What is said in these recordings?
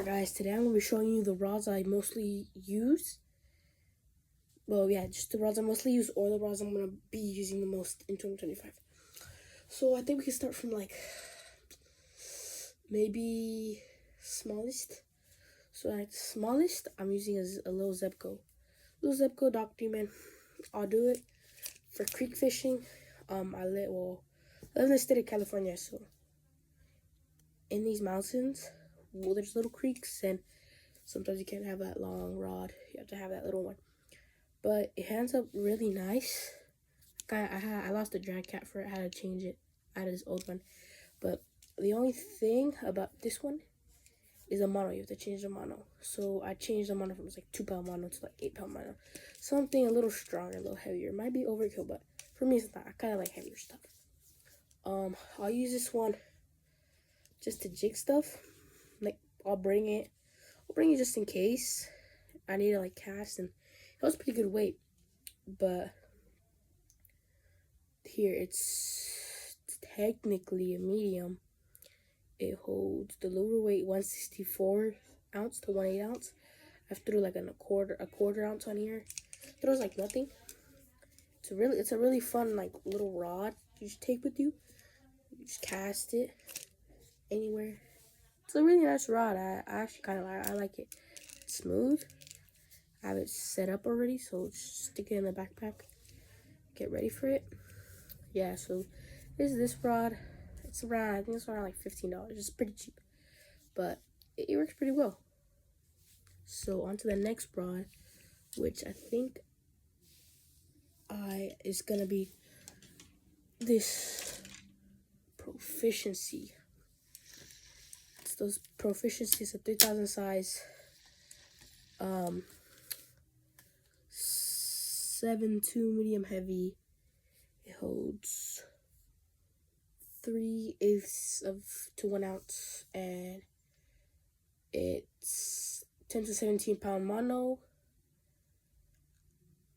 Alright guys, today I'm going to be showing you the rods I mostly use. Well, yeah, just the rods I mostly use, or the rods I'm going to be using the most in 2025. So I think we can start from like, maybe smallest. So like smallest, I'm using a little Zebco. Little Zebco Dock Demon. I'll do it for creek fishing. I live in the state of California, so in these mountains, well, there's little creeks, and sometimes you can't have that long rod. You have to have that little one. But it hands up really nice. I lost a drag cat for it. I had to change it out of this old one. But the only thing about this one is a mono. You have to change the mono. So I changed the mono from like 2-pound mono to like 8-pound mono. Something a little stronger, a little heavier. It might be overkill, but for me it's not. I kind of like heavier stuff. I'll use this one just to jig stuff. Like I'll bring it just in case I need to like cast, and it was pretty good weight. But here it's technically a medium. It holds the lower weight 1/64 ounce to 1/8 ounce. I threw like a quarter ounce on here. Throws like nothing. It's a really fun like little rod you just take with you. You just cast it anywhere. It's a really nice rod. I actually kind of like it. It's smooth. I have it set up already, so just stick it in the backpack. Get ready for it. Yeah, so this is this rod. It's around, I think it's around like $15. It's pretty cheap, but it works pretty well. So on to the next rod, which I think is gonna be this Proficiency. It's those Proficiency. It's a 3000 size. 7.2 medium heavy. It holds 3/8 to 1 ounce, and it's 10 to 17 pound mono,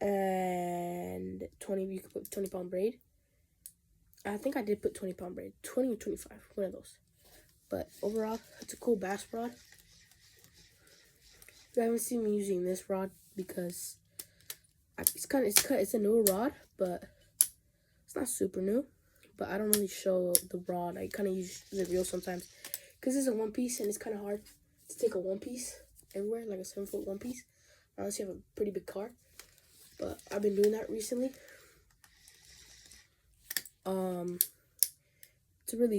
and 20. You can put 20-pound braid. I think I did put 20-pound braid, 20 or 25, one of those. But overall, it's a cool bass rod. You haven't seen me using this rod because it's a newer rod, but it's not super new. But I don't really show the rod. I kind of use the reel sometimes because it's a one piece, and it's kind of hard to take a one piece everywhere, like a 7-foot one piece, unless you have a pretty big car. But I've been doing that recently.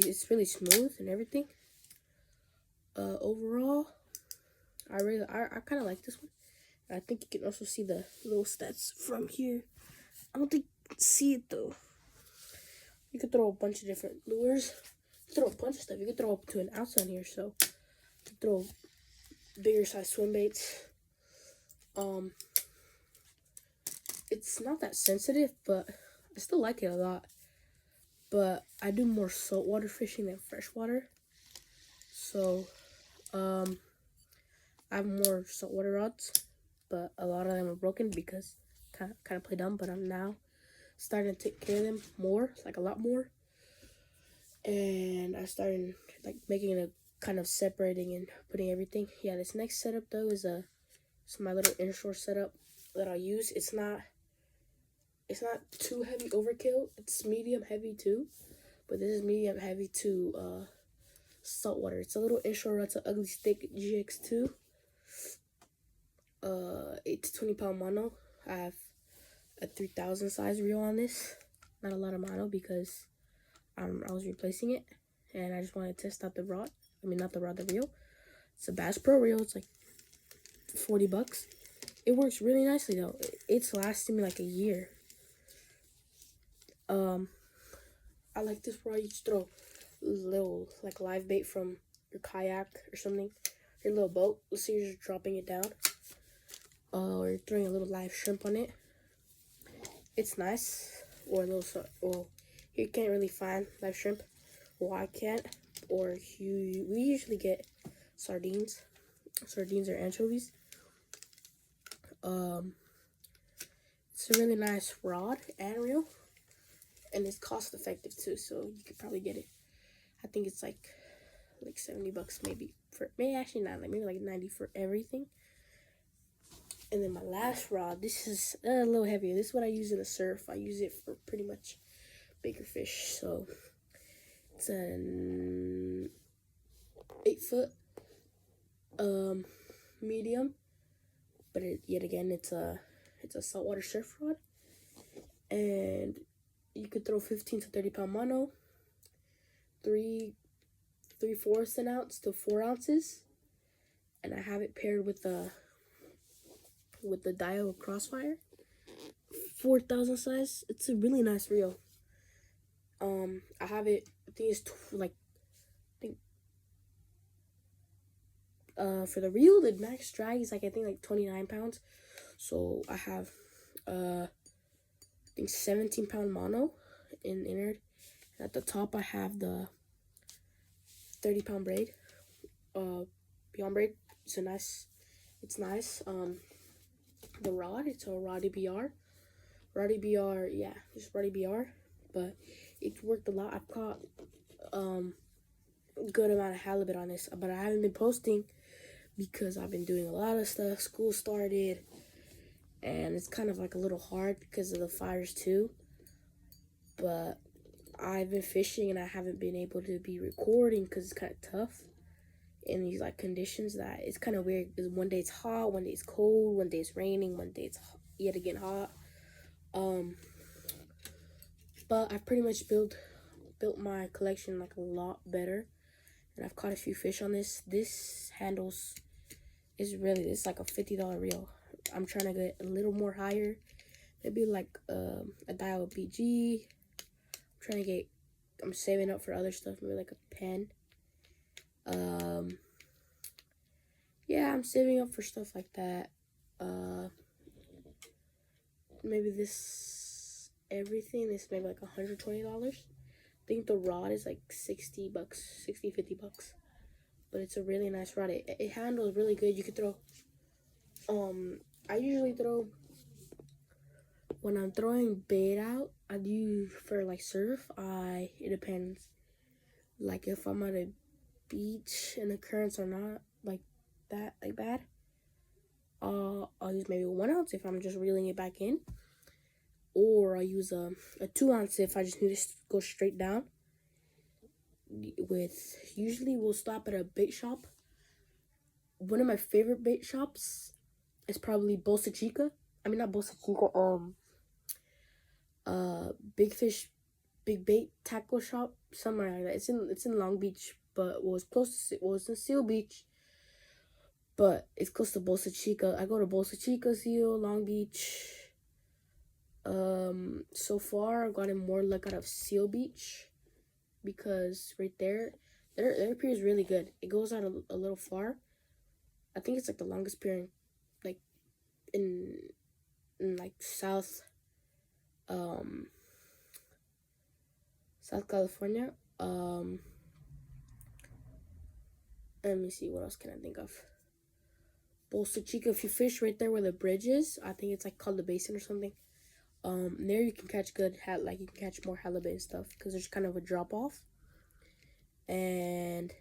It's really smooth and everything. Overall, I kind of like this one. I think you can also see the little stats from here. I don't think you can see it though. You could throw a bunch of different lures. You could throw a bunch of stuff. You could throw up to an ounce on here, so you could throw bigger size swim baits. It's not that sensitive, but I still like it a lot. But I do more saltwater fishing than freshwater, so I have more saltwater rods, but a lot of them are broken because kind of play dumb. But I'm now starting to take care of them more, like a lot more, and I started like making a kind of separating and putting everything. Yeah, this next setup though is my little inshore setup that I'll use. It's not too heavy overkill. It's medium heavy too, but this is medium heavy to saltwater. It's a little inshore. It's an Ugly Stick GX2. 8 to 20 pound mono. I have a 3000 size reel on this. Not a lot of mono because I was replacing it, and I just wanted to test out the rod. I mean, not the rod, the reel. It's a Bass Pro reel. It's like $40. It works really nicely though. It's lasting me like a year. I like this rod. You just throw little like live bait from your kayak or something, your little boat. Let's say you're just dropping it down, or you're throwing a little live shrimp on it. It's nice. Or a little, well, you can't really find live shrimp. Well, I can't. Or we usually get sardines or anchovies. It's a really nice rod and reel, and it's cost effective too, so you could probably get it. I think it's like $70 maybe. for maybe actually not like maybe like 90 for everything. And then my last rod, this is a little heavier. This is what I use in the surf. I use it for pretty much bigger fish. So it's an 8-foot medium, but yet again it's a saltwater surf rod, and you could throw 15 to 30 pound mono, 3/4 an ounce to 4 ounces, and I have it paired with the Daiwa Crossfire 4000 size. It's a really nice reel. I have it. I think it's for the reel, the max drag is like I think like 29 pounds. So I have I think 17 pound mono in innard. And at the top I have the 30 pound braid. Beyond braid. It's nice. The rod, it's a Roddy BR. Roddy BR, yeah, just Roddy BR. But it's worked a lot. I've caught good amount of halibut on this, but I haven't been posting because I've been doing a lot of stuff. School started, and it's kind of like a little hard because of the fires too. But I've been fishing and I haven't been able to be recording because it's kind of tough in these like conditions. That it's kind of weird because one day it's hot, one day it's cold, one day it's raining, one day it's yet again hot. But I've pretty much built my collection like a lot better, and I've caught a few fish on this. This handles is really, it's like a $50 reel. I'm trying to get a little more higher, maybe like a Daiwa BG. I'm saving up for other stuff, maybe like a pen. Yeah, I'm saving up for stuff like that. Maybe this maybe like $120. I think the rod is like 60 bucks, 50 bucks. But it's a really nice rod. It handles really good. You could throw, I usually throw, when I'm throwing bait out, I do for like surf, it depends. Like if I'm at a beach and the currents are not like that, like bad, I'll use maybe 1 ounce if I'm just reeling it back in. Or I'll use a 2 ounce if I just need to go straight down. Usually we'll stop at a bait shop. One of my favorite bait shops is probably Bolsa Chica. I mean, not Bolsa Chica, Big Fish, Big Bait Tackle Shop, somewhere like that. It's in Long Beach, but it's in Seal Beach, but it's close to Bolsa Chica. I go to Bolsa Chica, Seal, Long Beach. So far I've gotten more luck out of Seal Beach, because right there, their pier is really good. It goes out a little far. I think it's like the longest pier in like South California. Let me see, what else can I think of? Bolsa Chica, if you fish right there where the bridge is, I think it's like called the Basin or something. There you can catch you can catch more halibut and stuff because there's kind of a drop off. And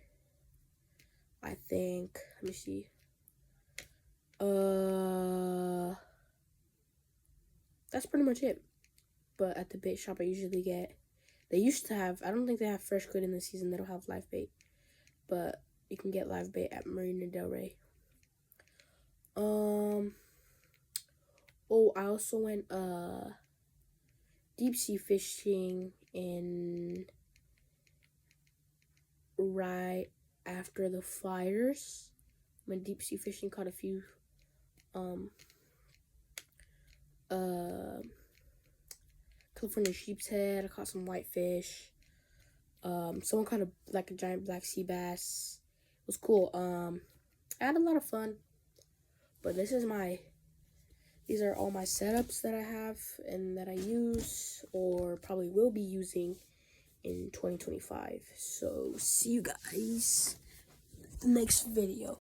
I think, let me see. That's pretty much it. But at the bait shop, I usually they used to have, I don't think they have fresh squid in the season. They don't have live bait, but you can get live bait at Marina Del Rey. Oh, I also went deep sea fishing right after the fires. Went deep sea fishing, caught a few California sheep's head. I caught some whitefish. Someone caught a giant black sea bass. It was cool. I had a lot of fun. But these are all my setups that I have and that I use or probably will be using in 2025. So see you guys next video.